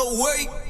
No way.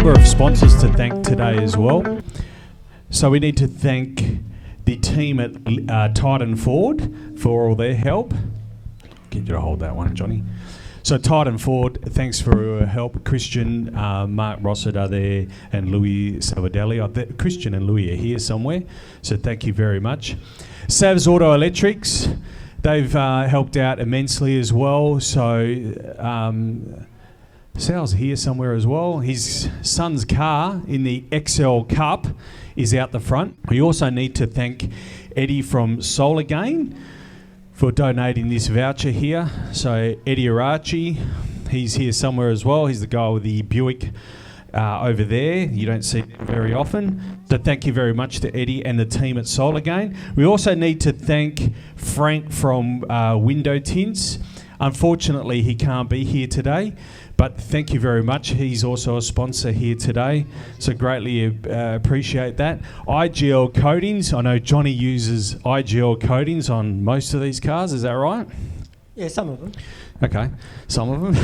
number of sponsors to thank today as well. So we need to thank the team at Titan Ford for all their help. Get you to hold that one, Johnny. So Titan Ford, thanks for your help. Christian, Mark Rossett are there, and Louis Salvadelli. Christian and Louis are here somewhere, so thank you very much. Savs Auto Electrics, they've helped out immensely as well. So Sal's here somewhere as well. His son's car in the XL Cup is out the front. We also need to thank Eddie from Solar Gain for donating this voucher here. So Eddie Arachi, he's here somewhere as well. He's the guy with the Buick over there. You don't see him very often. So thank you very much to Eddie and the team at Solar Gain. We also need to thank Frank from Window Tints. Unfortunately, he can't be here today, but thank you very much. He's also a sponsor here today, so greatly appreciate that. IGL Coatings, I know Johnny uses IGL Coatings on most of these cars, is that right? Yeah, some of them. Okay, some of them.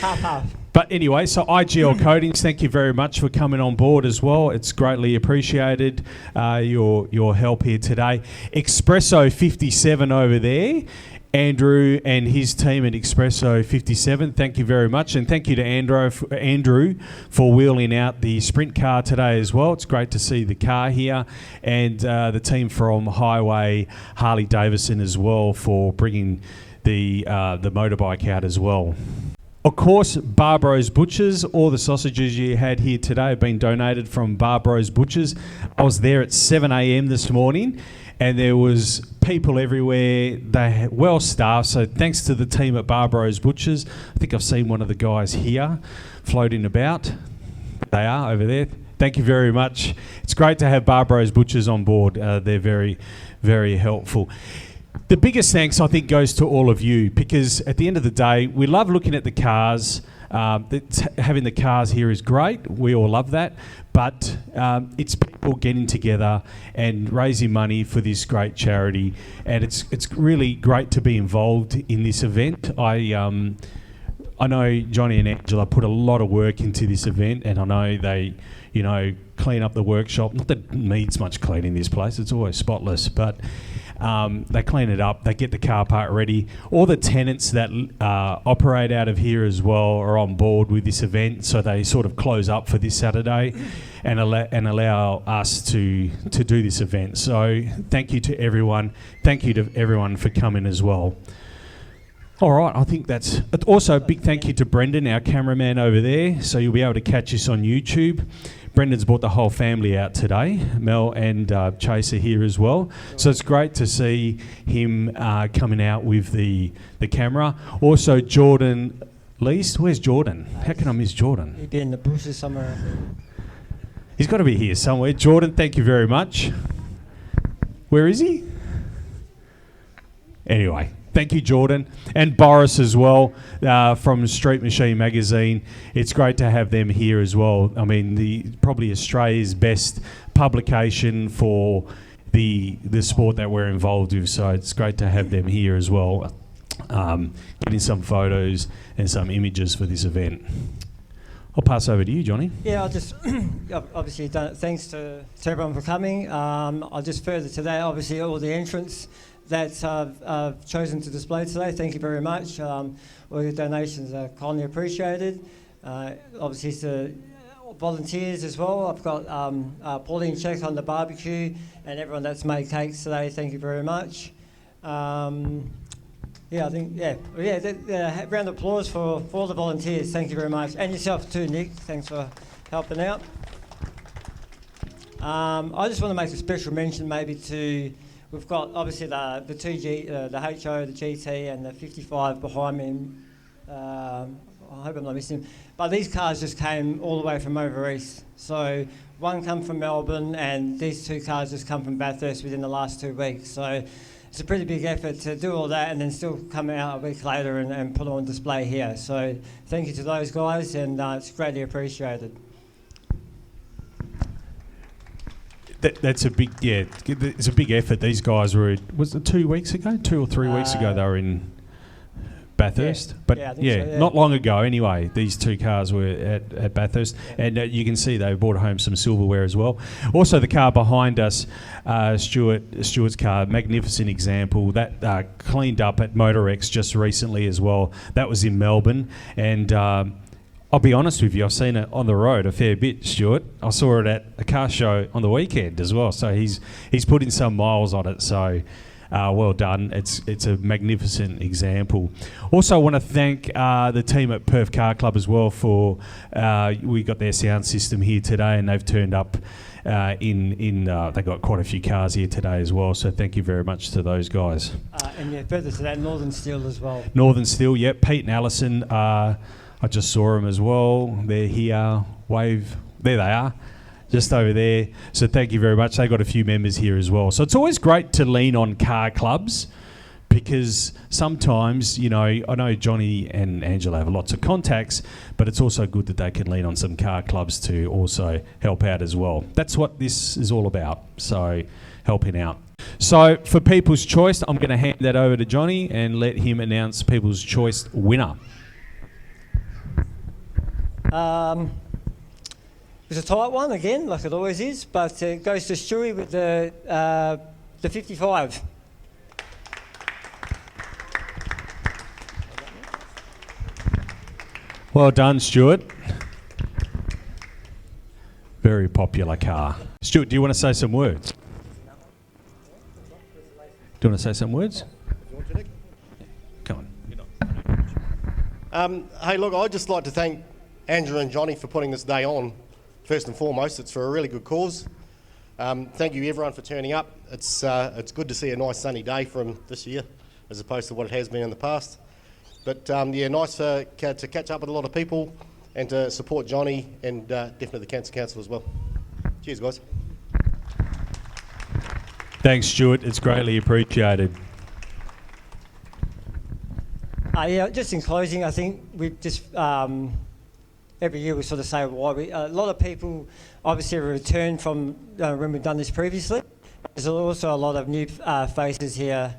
Half. But anyway, so IGL Coatings, thank you very much for coming on board as well. It's greatly appreciated, your help here today. Espresso 57 over there. Andrew and his team at Espresso 57, thank you very much. And thank you to Andrew for wheeling out the sprint car today as well. It's great to see the car here. And the team from Highway Harley Davidson as well for bringing the motorbike out as well. Of course, Barbro's Butchers, all the sausages you had here today have been donated from Barbro's Butchers. I was there at 7 a.m. this morning, and there was people everywhere. They well staffed, so thanks to the team at Barbro's Butchers. I think I've seen one of the guys here floating about. They are over there. Thank you very much. It's great to have Barbro's Butchers on board. They're very, very helpful. The biggest thanks, I think, goes to all of you, because at the end of the day, we love looking at the cars. Having the cars here is great. We all love that. But it's people getting together and raising money for this great charity. And it's really great to be involved in this event. I know Johnny and Angela put a lot of work into this event, and I know they, clean up the workshop. Not that it needs much cleaning, this place. It's always spotless. But they clean it up. They get the car park ready. All the tenants that operate out of here as well are on board with this event, so they sort of close up for this Saturday and allow us to do this event. So thank you to everyone. Thank you to everyone for coming as well. All right, I think that's... Also, a big thank you to Brendan, our cameraman over there, so you'll be able to catch us on YouTube. Brendan's brought the whole family out today. Mel and Chase are here as well. So it's great to see him coming out with the camera. Also, Jordan Leist. Where's Jordan? How can I miss Jordan? He'd be in the bushes somewhere. He's got to be here somewhere. Jordan, thank you very much. Where is he? Anyway. Thank you, Jordan. And Boris as well from Street Machine Magazine. It's great to have them here as well. I mean, probably Australia's best publication for the sport that we're involved with. So it's great to have them here as well, getting some photos and some images for this event. I'll pass over to you, Johnny. Yeah, I'll just obviously thanks to everyone for coming. I'll just further to that, obviously all the entrants that I've chosen to display today. Thank you very much. All your donations are kindly appreciated. Obviously to volunteers as well. I've got Pauline Check on the barbecue and everyone that's made cakes today. Thank you very much. Round of applause for all the volunteers. Thank you very much. And yourself too, Nick. Thanks for helping out. I just want to make a special mention maybe to... We've got obviously the HO, the GT, and the 55 behind me. I hope I'm not missing them. But these cars just came all the way from over east. So one come from Melbourne, and these two cars just come from Bathurst within the last 2 weeks. So it's a pretty big effort to do all that and then still come out a week later and put on display here. So thank you to those guys, and it's greatly appreciated. That's a big, it's a big effort. These guys was it 2 weeks ago? 2 or 3 weeks ago they were in Bathurst, but I think so, not long ago anyway. These two cars were at Bathurst, and you can see they brought home some silverware as well. Also, the car behind us, Stewart's car, magnificent example. That cleaned up at MotorX just recently as well. That was in Melbourne, and I'll be honest with you, I've seen it on the road a fair bit, Stewart. I saw it at a car show on the weekend as well. So he's put in some miles on it. So. Well done. It's a magnificent example. Also, I want to thank the team at Perth Car Club as well for we got their sound system here today, and they've turned up they got quite a few cars here today as well. So thank you very much to those guys. And further to that, Northern Steel as well. Northern Steel, yep. Pete and Allison. I just saw them as well. They're here. Wave. There they are. Just over there. So thank you very much. They got a few members here as well. So it's always great to lean on car clubs because sometimes, I know Johnny and Angela have lots of contacts, but it's also good that they can lean on some car clubs to also help out as well. That's what this is all about. So helping out. So for People's Choice, I'm going to hand that over to Johnny and let him announce People's Choice winner. It's a tight one again, like it always is, but it goes to Stewie with the 55. Well done, Stewart. Very popular car. Stewart, do you want to say some words? Do you want to say some words? Come on. Hey, look, I'd just like to thank Andrew and Johnny for putting this day on. First and foremost, it's for a really good cause. Thank you everyone for turning up. It's good to see a nice sunny day from this year as opposed to what it has been in the past. But nice to catch up with a lot of people and to support Johnny and definitely the Cancer Council as well. Cheers, guys. Thanks, Stuart. It's greatly appreciated. Just in closing, I think we've just... every year we sort of say why a lot of people obviously return from when we've done this previously. There's also a lot of new faces here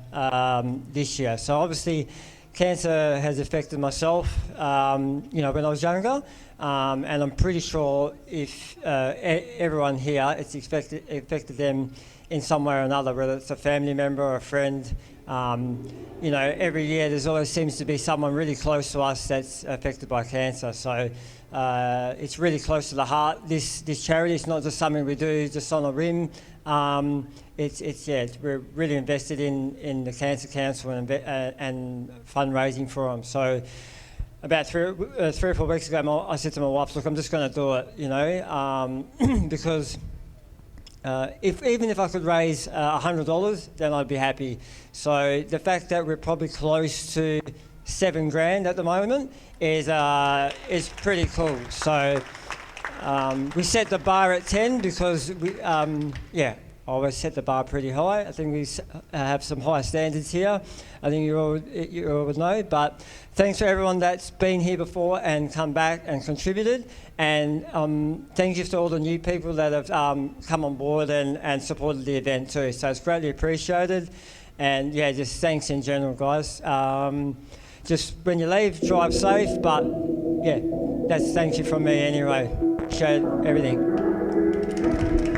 this year. So obviously cancer has affected myself, when I was younger, and I'm pretty sure if everyone here, it's affected them in some way or another, whether it's a family member or a friend. Every year there's always seems to be someone really close to us that's affected by cancer. So it's really close to the heart. This charity is not just something we do just on a whim. We're really invested in the Cancer Council and fundraising for them. So about 3 or 4 weeks ago, I said to my wife, look, I'm just going to do it, because even if I could raise $100, then I'd be happy. So the fact that we're probably close to $7,000 at the moment is pretty cool. So we set the bar at 10 because I always set the bar pretty high. I think we have some high standards here. I think you all would know. But thanks for everyone that's been here before and come back and contributed. And thank you to all the new people that have come on board and supported the event too. So it's greatly appreciated. And just thanks in general, guys. Just when you leave, drive safe. But that's thank you from me anyway. Appreciate everything.